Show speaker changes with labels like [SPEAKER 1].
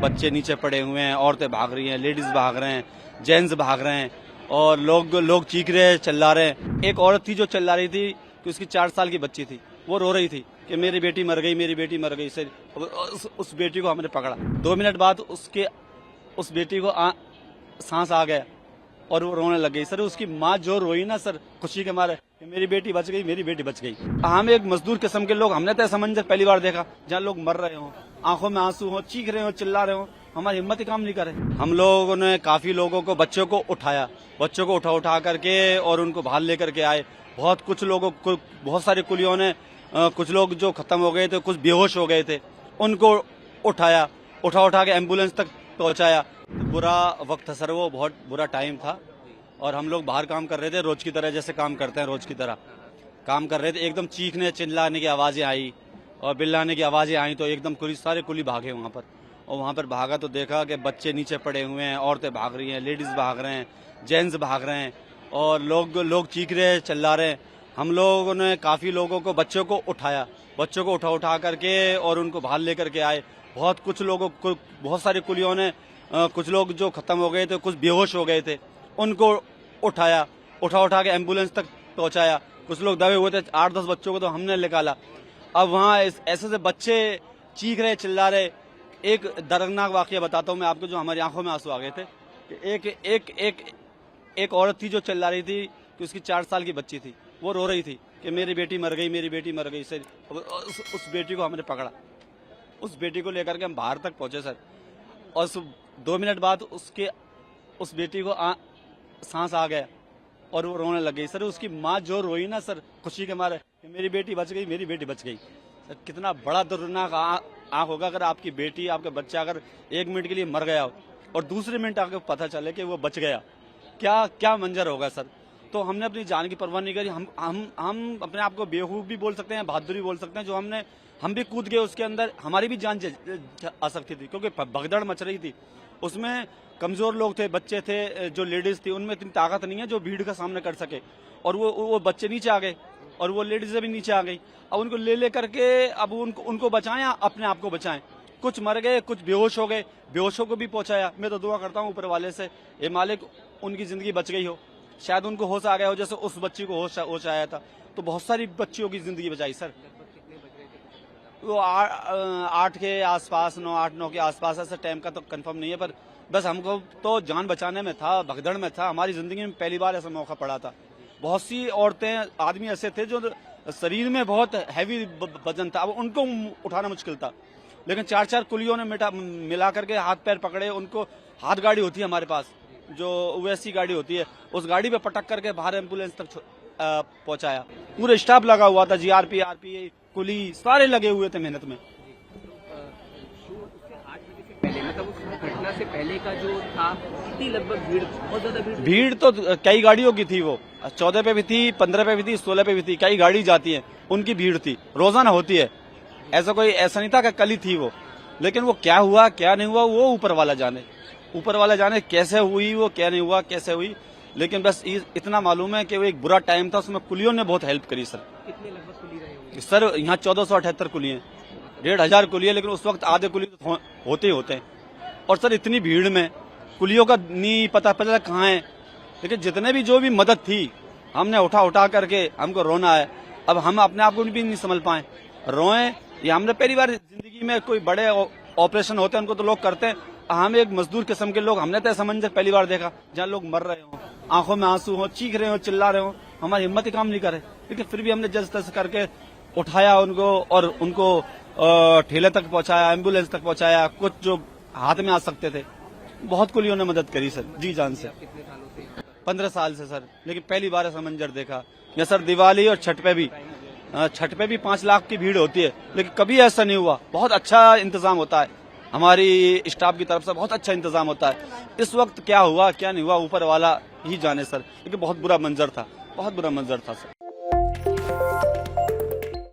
[SPEAKER 1] बच्चे नीचे पड़े हुए हैं, औरतें भाग रही हैं, लेडीज भाग रहे हैं, जेंट्स भाग रहे हैं और लोग चीख रहे हैं, चिल्ला रहे हैं। एक औरत थी जो चिल्ला रही थी कि उसकी 4 साल की बच्ची थी, वो रो रही थी कि मेरी बेटी मर गई, मेरी बेटी मर गई। से उस बेटी को हमने पकड़ा। 2 मिनट बाद उस बेटी को सांस आ गया और वो रोने लग गई। सर उसकी माँ जो रोई ना सर, खुशी के मारे कि मेरी बेटी बच गई, मेरी बेटी बच गई। हम एक मजदूर किस्म के लोग, हमने तो ऐसा मंजर पहली बार देखा जहाँ लोग मर रहे हो, आंखों में आंसू हो, चीख रहे हो, चिल्ला रहे हो, हमारी हिम्मत ही काम नहीं करे। हम लोगों ने काफी लोगों को, बच्चों को उठाया, बच्चों को उठा करके और उनको बाहर लेकर के आए। बहुत सारे कुलियों ने, कुछ लोग जो खत्म हो गए थे, कुछ बेहोश हो गए थे, उनको उठाया, उठा के एम्बुलेंस तक पहुंचाया। बुरा वक्त था सर, वो बहुत बुरा टाइम था और हम लोग बाहर काम कर रहे थे, रोज की तरह जैसे काम करते हैं, रोज की तरह काम कर रहे थे। एकदम चीखने चिल्लाने की आवाजें आई और बिल्लाने की आवाजें आई तो एकदम सारे कुली भागे वहां पर। और वहां पर भागा तो देखा कि बच्चे नीचे पड़े हुए हैं, औरतें भाग रही हैं, लेडीज भाग रहे हैं, जेंट्स भाग रहे हैं और लोग चीख रहे हैं, चिल्ला रहे हैं। हम लोगों ने काफी लोगों को, बच्चों को उठाया, बच्चों को उठा करके और उनको बाहर लेकर के आए। बहुत सारे कुलियों ने, कुछ लोग जो खत्म हो गए थे, कुछ बेहोश हो गए थे, उनको उठाया, उठा के एम्बुलेंस तक पहुंचाया। कुछ लोग दबे हुए थे, 8-10 बच्चों को तो हमने निकाला। अब वहाँ ऐसे से बच्चे चीख रहे, चिल्ला रहे। एक दर्दनाक वाकया बताता हूँ मैं आपको, जो हमारी आंखों में आंसू आ गए थे। एक औरत थी जो चिल्ला रही थी कि उसकी 4 साल की बच्ची थी, वो रो रही थी कि मेरी बेटी मर गई, मेरी बेटी मर गई। सर उस बेटी को हमने पकड़ा, उस बेटी को लेकर के हम बाहर तक पहुंचे सर। और 2 मिनट बाद उस बेटी को सांस आ गया और वो रोने लग गई। सर उसकी माँ जो रोई ना सर, खुशी के मारे कि मेरी बेटी बच गई, मेरी बेटी बच गई। सर कितना बड़ा दर्दनाक आंख होगा अगर आपकी बेटी, आपका बच्चा अगर 1 मिनट के लिए मर गया हो और दूसरे मिनट आपको पता चले कि वो बच गया, क्या मंजर होगा सर। तो हमने अपनी जान की परवाह नहीं करी। हम अपने आप को बेवकूफ भी बोल सकते हैं, बहादुर भी बोल सकते हैं। जो हम भी कूद गए उसके अंदर, हमारी भी जान आ सकती थी क्योंकि भगदड़ मच रही थी। उसमें कमजोर लोग थे, बच्चे थे, जो लेडीज थी, उनमें इतनी ताकत नहीं है जो भीड़ का सामना कर सके। और वो बच्चे नीचे आ गए और वो लेडीज भी नीचे आ गई। अब उनको ले करके अब उनको बचाएं, अपने आप को बचाएं। कुछ मर गए, कुछ बेहोश हो गए, बेहोशों को भी पहुंचाया। मैं तो दुआ करता हूं ऊपर वाले से, ये मालिक उनकी जिंदगी बच गई हो, शायद उनको होश आ गया हो जैसे उस बच्ची को होश आया था। तो बहुत सारी बच्चियों की जिंदगी बचाई सर। वो 8 के आसपास, 8-9 के आसपास, ऐसा टाइम का तो कंफर्म नहीं है, पर बस हमको तो जान बचाने में था, भगदड़ में था। हमारी जिंदगी में पहली बार ऐसा मौका पड़ा था। बहुत सी औरतें, आदमी ऐसे थे जो शरीर में बहुत हैवी वजन था, अब उनको उठाना मुश्किल था। लेकिन 4 कुलियों ने मिला करके हाथ पैर पकड़े। उनको हाथ गाड़ी होती है हमारे पास, जो वैसी गाड़ी होती है, उस गाड़ी पे पटक करके बाहर एम्बुलेंस तक पहुंचाया। पूरे स्टाफ लगा हुआ था, जीआरपी, आरपीए, कुली सारे लगे हुए थे मेहनत में।
[SPEAKER 2] मतलब उस घटना से पहले का जो था, कितनी लगभग भीड़, बहुत ज्यादा
[SPEAKER 1] भीड़ तो कई गाड़ियों की थी। वो 14 पे भी थी, 15 पे भी थी, 16 पे भी थी। कई गाड़ी जाती है, उनकी भीड़ थी, रोजाना होती है। ऐसा नहीं था कि कल ही थी वो। लेकिन वो क्या हुआ क्या नहीं हुआ वो ऊपर वाला जाने कैसे हुई, वो क्या नहीं हुआ कैसे हुई। लेकिन बस इतना मालूम है कि वो एक बुरा टाइम था, उसमें कुलियों ने बहुत हेल्प करी सर।
[SPEAKER 2] कितने लगभग कुली रहे होंगे
[SPEAKER 1] सर? यहाँ 1478 कुली है, 1500 कुली है, लेकिन उस वक्त आधे कुली तो होते हैं। और सर इतनी भीड़ में कुलियों का नहीं पता कहाँ है। लेकिन जितने भी जो भी मदद थी, हमने उठा करके, हमको रोना है। अब हम अपने आप को भी नहीं समझ पाए, रोए। ये हमने पहली बार जिंदगी में, कोई बड़े ऑपरेशन होते हैं उनको तो लोग करते हैं, हम एक मजदूर किस्म के लोग, हमने तो ऐसा मंजर पहली बार देखा जहाँ लोग मर रहे हो, आंखों में आंसू हो, चीख रहे हो, चिल्ला रहे हो, हमारी हिम्मत ही काम नहीं करे। लेकिन फिर भी हमने जैसे तैसे करके उठाया उनको और उनको ठेले तक पहुंचाया, एम्बुलेंस तक पहुंचाया। कुछ जो हाथ में आ सकते थे, बहुत कुलियों ने मदद करी सर, जी जान से। 15 साल से सर, लेकिन पहली बार ऐसा मंजर देखा। या सर दिवाली और छठ पे भी 5 लाख की भीड़ होती है, लेकिन कभी ऐसा नहीं हुआ। बहुत अच्छा इंतजाम होता है, हमारी स्टाफ की तरफ से बहुत अच्छा इंतजाम होता है। इस वक्त क्या हुआ क्या नहीं हुआ ऊपर वाला ही जाने सर, लेकिन बहुत बुरा मंजर था, बहुत बुरा मंजर था सर।